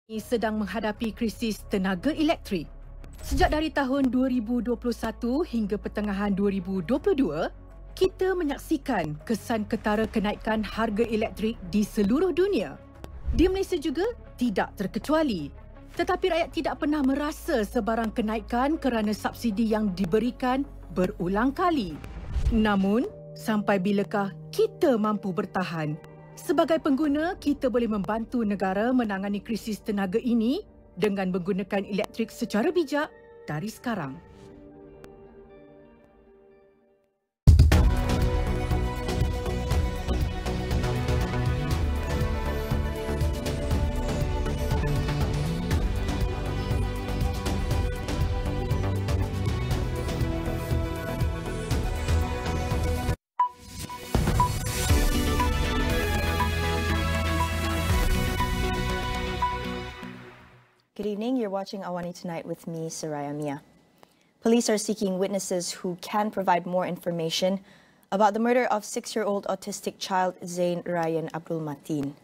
Sedang menghadapi krisis tenaga elektrik. Sejak dari tahun 2021 hingga pertengahan 2022, kita menyaksikan kesan ketara kenaikan harga elektrik di seluruh dunia. Di Malaysia juga tidak terkecuali. Tetapi rakyat tidak pernah merasa sebarang kenaikan kerana subsidi yang diberikan berulang kali. Namun, sampai bilakah kita mampu bertahan? Sebagai pengguna, kita boleh membantu negara menangani krisis tenaga ini dengan menggunakan elektrik secara bijak dari sekarang. Good evening. You're watching AWANI Tonight with me, Soraya Mia. Police are seeking witnesses who can provide more information about the murder of 6-year-old autistic child Zayn Rayyan Abdul Mateen.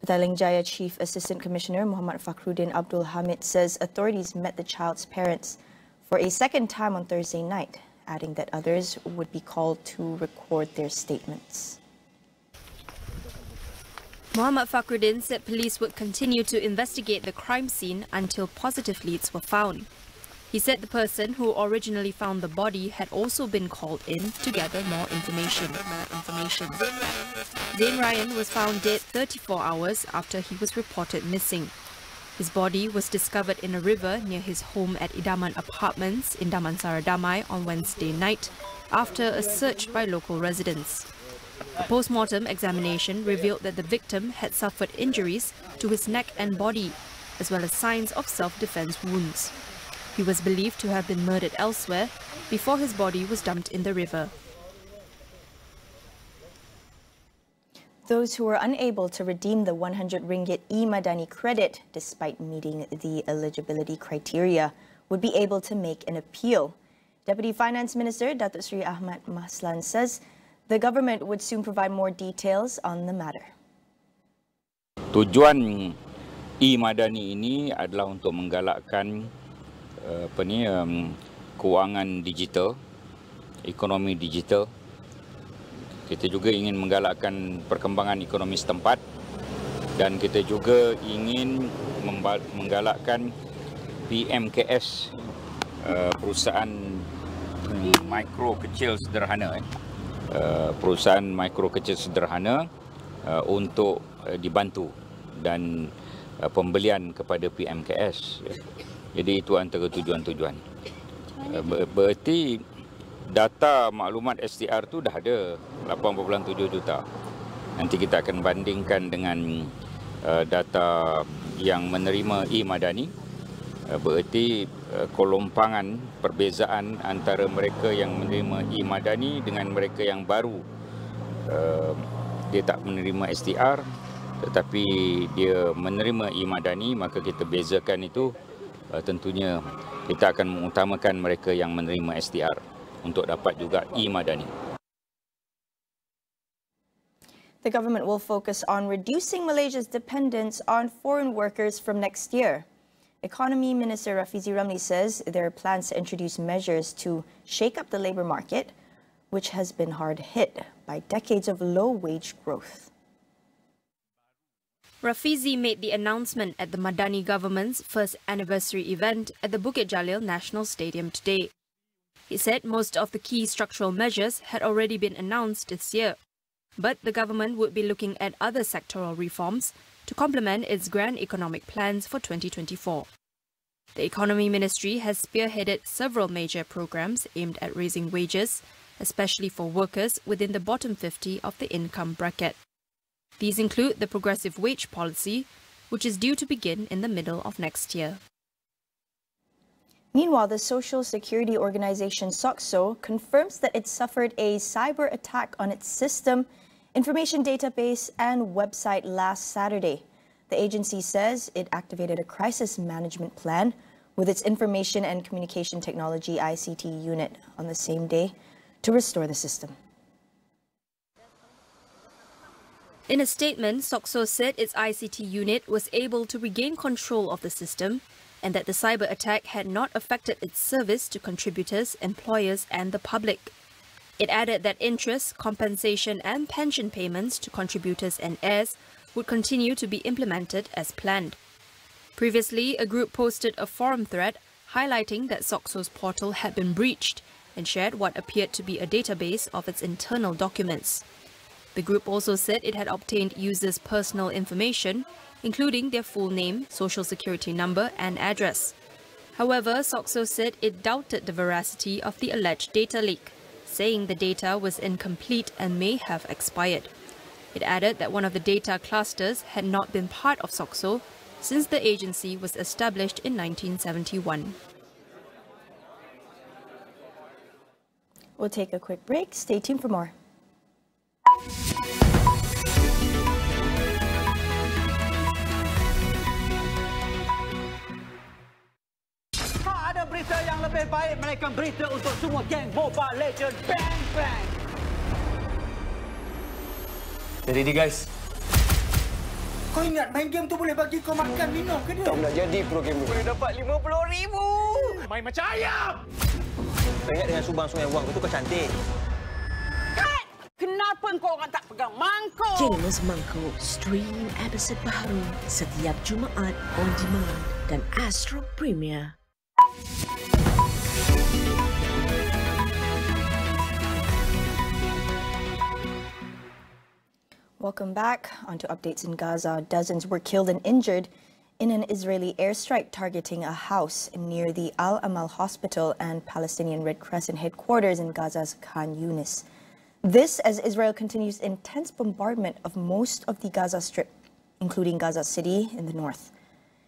Petaling Jaya Chief Assistant Commissioner Muhammad Fakhruddin Abdul Hamid says authorities met the child's parents for a second time on Thursday night, adding that others would be called to record their statements. Muhammad Fakhruddin said police would continue to investigate the crime scene until positive leads were found. He said the person who originally found the body had also been called in to gather more information. Zayn Rayyan was found dead 34 hours after he was reported missing. His body was discovered in a river near his home at Idaman Apartments in Damansara Damai on Wednesday night after a search by local residents. A post-mortem examination revealed that the victim had suffered injuries to his neck and body, as well as signs of self-defense wounds. He was believed to have been murdered elsewhere before his body was dumped in the river. Those who were unable to redeem the 100 ringgit eMadani credit despite meeting the eligibility criteria would be able to make an appeal. Deputy Finance Minister Datuk Seri Ahmad Maslan says the government would soon provide more details on the matter. Tujuan eMadani ini adalah untuk menggalakkan kewangan digital, ekonomi digital. Kita juga ingin menggalakkan perkembangan ekonomi setempat dan kita juga ingin menggalakkan PMKS, perusahaan mikro kecil sederhana. Perusahaan mikro kecil sederhana untuk dibantu dan pembelian kepada PMKS. Jadi itu antara tujuan-tujuan. Berarti data maklumat STR tu dah ada 8.7 juta. Nanti kita akan bandingkan dengan data yang menerima eMadani. Berarti kelompangan perbezaan antara mereka yang menerima eMadani dengan mereka yang baru dia tak menerima STR tetapi dia menerima eMadani, maka kita bezakan itu. Tentunya kita akan mengutamakan mereka yang menerima STR untuk dapat juga eMadani. The government will focus on reducing Malaysia's dependence on foreign workers from next year. Economy Minister Rafizi Ramli says there are plans to introduce measures to shake up the labour market, which has been hard hit by decades of low wage growth. Rafizi made the announcement at the Madani government's first anniversary event at the Bukit Jalil National Stadium today. He said most of the key structural measures had already been announced this year, but the government would be looking at other sectoral reforms to complement its grand economic plans for 2024. The Economy Ministry has spearheaded several major programs aimed at raising wages, especially for workers within the bottom 50 of the income bracket. These include the progressive wage policy, which is due to begin in the middle of next year. Meanwhile, the social security organization SOCSO confirms that it suffered a cyber attack on its system, information database and website last Saturday. The agency says it activated a crisis management plan with its Information and Communication Technology ICT unit on the same day to restore the system. In a statement, SOCSO said its ICT unit was able to regain control of the system and that the cyber attack had not affected its service to contributors, employers and the public. It added that interest, compensation and pension payments to contributors and heirs would continue to be implemented as planned. Previously, a group posted a forum thread highlighting that SOCSO's portal had been breached and shared what appeared to be a database of its internal documents. The group also said it had obtained users' personal information, including their full name, social security number and address. However, SOCSO said it doubted the veracity of the alleged data leak, saying the data was incomplete and may have expired. It added that one of the data clusters had not been part of SOCSO since the agency was established in 1971. We'll take a quick break. Stay tuned for more. Ada berita yang lebih baik, melainkan berita untuk semua geng Mobile Legend. Bang bang. Ready guys? Kau ingat main game tu boleh bagi kau makan minum ke dia? Tak nak jadi pro gamer. Boleh dapat 50,000. Main macam ayam. Kau ingat dengan subang sungai wang tu kau cantik. Kat! Kenapa kau orang tak pegang mangkuk? Gamers Mangkuk stream episod baru setiap Jumaat on demand dan Astro Premier. Welcome back. On to updates in Gaza. Dozens were killed and injured in an Israeli airstrike targeting a house near the Al-Amal Hospital and Palestinian Red Crescent headquarters in Gaza's Khan Yunis. This as Israel continues intense bombardment of most of the Gaza Strip, including Gaza City in the north.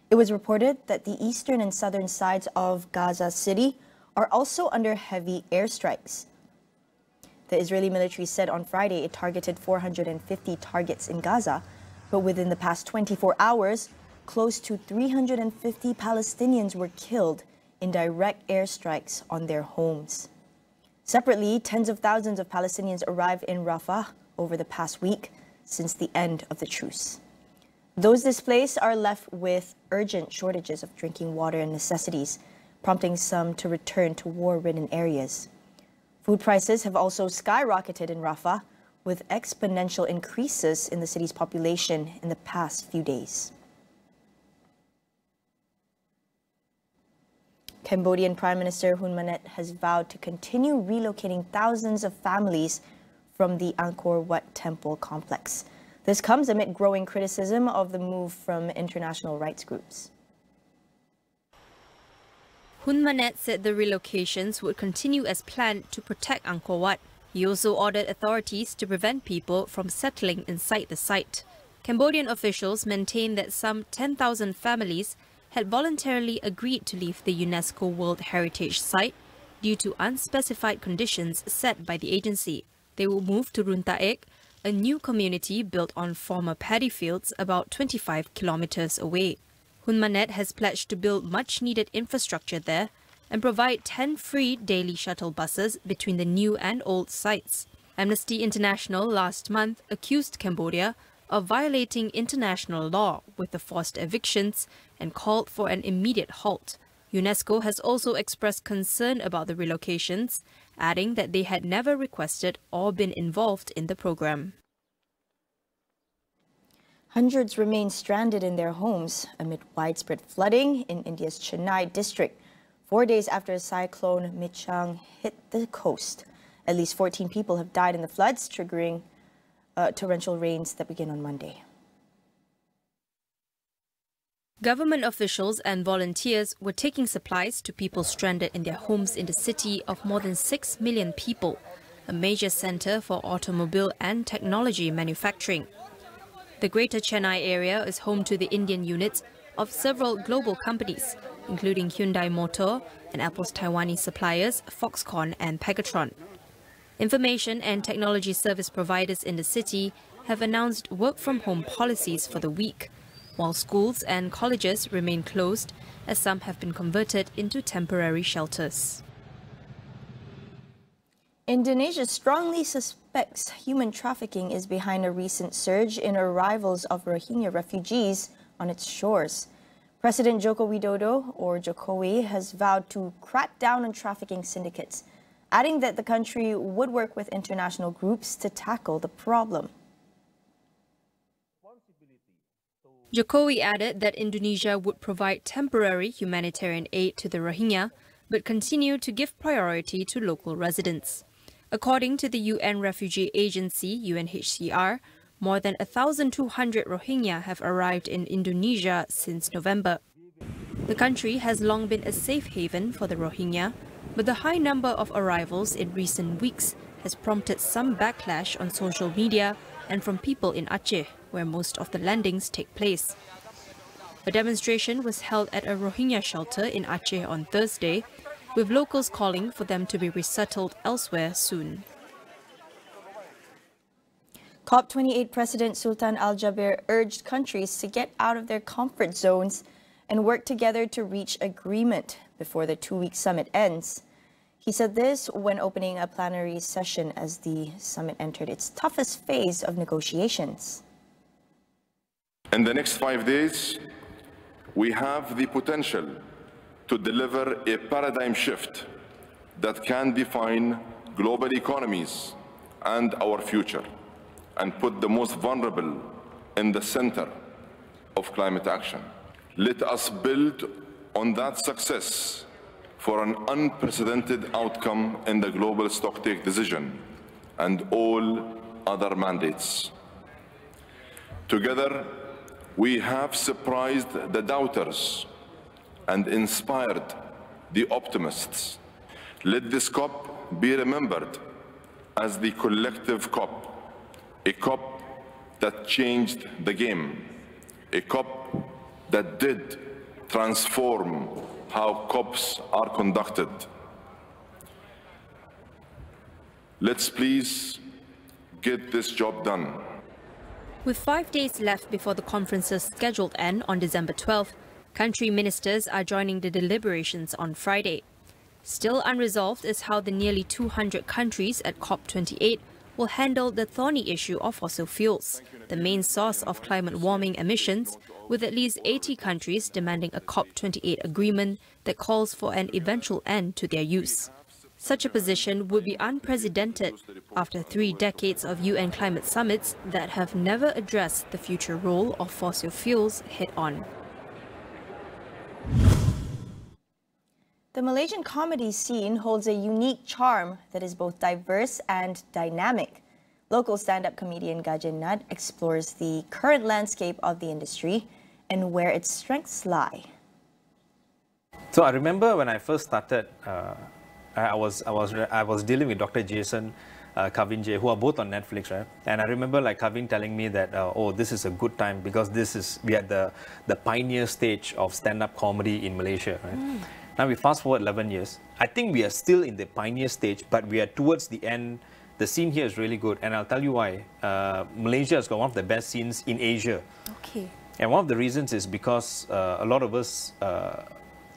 It was reported that the eastern and southern sides of Gaza City are also under heavy airstrikes. The Israeli military said on Friday it targeted 450 targets in Gaza, but within the past 24 hours, close to 350 Palestinians were killed in direct airstrikes on their homes. Separately, tens of thousands of Palestinians arrived in Rafah over the past week since the end of the truce. Those displaced are left with urgent shortages of drinking water and necessities, prompting some to return to war-ridden areas. Food prices have also skyrocketed in Rafah, with exponential increases in the city's population in the past few days. Cambodian Prime Minister Hun Manet has vowed to continue relocating thousands of families from the Angkor Wat temple complex. This comes amid growing criticism of the move from international rights groups. Hun Manet said the relocations would continue as planned to protect Angkor Wat. He also ordered authorities to prevent people from settling inside the site. Cambodian officials maintain that some 10,000 families had voluntarily agreed to leave the UNESCO World Heritage Site due to unspecified conditions set by the agency. They will move to Runtaek, a new community built on former paddy fields about 25 kilometers away. Hun Manet has pledged to build much-needed infrastructure there and provide 10 free daily shuttle buses between the new and old sites. Amnesty International last month accused Cambodia of violating international law with the forced evictions and called for an immediate halt. UNESCO has also expressed concern about the relocations, adding that they had never requested or been involved in the program. Hundreds remain stranded in their homes amid widespread flooding in India's Chennai district, 4 days after cyclone Michang hit the coast. At least 14 people have died in the floods, triggering torrential rains that begin on Monday. Government officials and volunteers were taking supplies to people stranded in their homes in the city of more than 6 million people, a major center for automobile and technology manufacturing. The Greater Chennai area is home to the Indian units of several global companies, including Hyundai Motor and Apple's Taiwanese suppliers Foxconn and Pegatron. Information and technology service providers in the city have announced work-from-home policies for the week, while schools and colleges remain closed as some have been converted into temporary shelters. Indonesia strongly suspects human trafficking is behind a recent surge in arrivals of Rohingya refugees on its shores. President Joko Widodo, or Jokowi, has vowed to crack down on trafficking syndicates, adding that the country would work with international groups to tackle the problem. Jokowi added that Indonesia would provide temporary humanitarian aid to the Rohingya, but continue to give priority to local residents. According to the UN Refugee Agency, UNHCR, more than 1,200 Rohingya have arrived in Indonesia since November. The country has long been a safe haven for the Rohingya, but the high number of arrivals in recent weeks has prompted some backlash on social media and from people in Aceh, where most of the landings take place. A demonstration was held at a Rohingya shelter in Aceh on Thursday, with locals calling for them to be resettled elsewhere soon. COP28 President Sultan Al Jaber urged countries to get out of their comfort zones and work together to reach agreement before the two-week summit ends. He said this when opening a plenary session as the summit entered its toughest phase of negotiations. In the next 5 days, we have the potential to deliver a paradigm shift that can define global economies and our future, and put the most vulnerable in the center of climate action. Let us build on that success for an unprecedented outcome in the global stocktake decision and all other mandates. Together, we have surprised the doubters and inspired the optimists. Let this COP be remembered as the collective COP, a COP that changed the game, a COP that did transform how COPs are conducted. Let's please get this job done. With 5 days left before the conference's scheduled end on December 12th, country ministers are joining the deliberations on Friday. Still unresolved is how the nearly 200 countries at COP28 will handle the thorny issue of fossil fuels, the main source of climate warming emissions, with at least 80 countries demanding a COP28 agreement that calls for an eventual end to their use. Such a position would be unprecedented after 3 decades of UN climate summits that have never addressed the future role of fossil fuels head-on. The Malaysian comedy scene holds a unique charm that is both diverse and dynamic. Local stand-up comedian Gajen Nad explores the current landscape of the industry and where its strengths lie. So I remember when I first started, I was dealing with Dr. Jason, Kavin J, who are both on Netflix, right? And I remember like Kavin telling me that, oh, this is a good time because we are at the pioneer stage of stand-up comedy in Malaysia, right? Now we fast forward 11 years. I think we are still in the pioneer stage, but we are towards the end. The scene here is really good, and I'll tell you why. Malaysia has got one of the best scenes in Asia. Okay. And one of the reasons is because a lot of us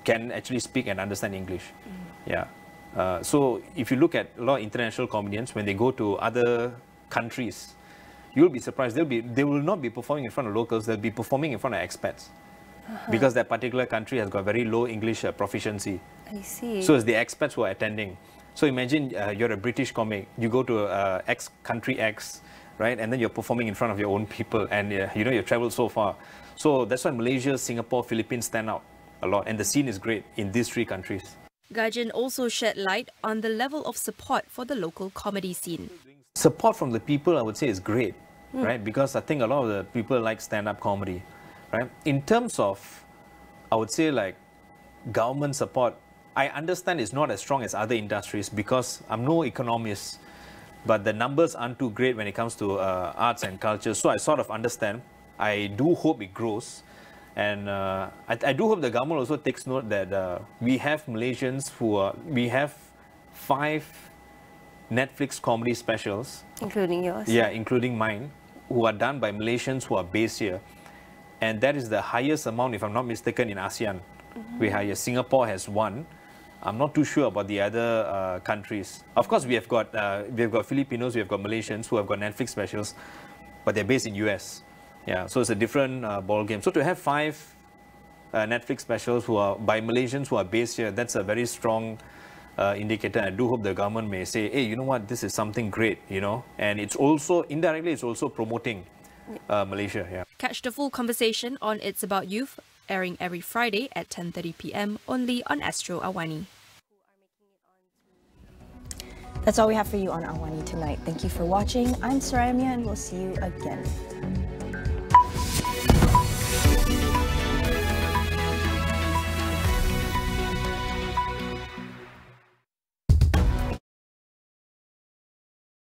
can actually speak and understand English. Yeah. So if you look at a lot of international comedians, when they go to other countries, you'll be surprised. They will not be performing in front of locals. They'll be performing in front of expats. Because that particular country has got very low English proficiency. I see. So it's the expats who are attending. So imagine you're a British comic, you go to X country X, right? And then you're performing in front of your own people, and you've traveled so far. So that's why Malaysia, Singapore, Philippines stand out a lot. And the scene is great in these 3 countries. Gajen also shed light on the level of support for the local comedy scene. Support from the people, I would say, is great, right? Because I think a lot of the people like stand-up comedy. Right? In terms of, I would say, like government support, I understand it's not as strong as other industries because I'm no economist, but the numbers aren't too great when it comes to arts and culture. So I sort of understand. I do hope it grows. And I do hope the government also takes note that we have Malaysians we have 5 Netflix comedy specials. Including yours? Yeah, including mine, who are done by Malaysians who are based here. And that is the highest amount, if I'm not mistaken, in ASEAN. We have Singapore has 1, I'm not too sure about the other countries. Of course, we have got Filipinos, we have got Malaysians who have got Netflix specials, but they're based in US. Yeah, so it's a different ball game. So to have 5 Netflix specials who are by Malaysians who are based here, that's a very strong indicator. I do hope the government may say, hey, you know what, this is something great, you know, and it's also indirectly it's also promoting Malaysia. Yeah. Catch the full conversation on It's About Youth, airing every Friday at 10:30 p.m. only on Astro AWANI. That's all we have for you on AWANI tonight. Thank you for watching. I'm Saraya Mia, and we'll see you again.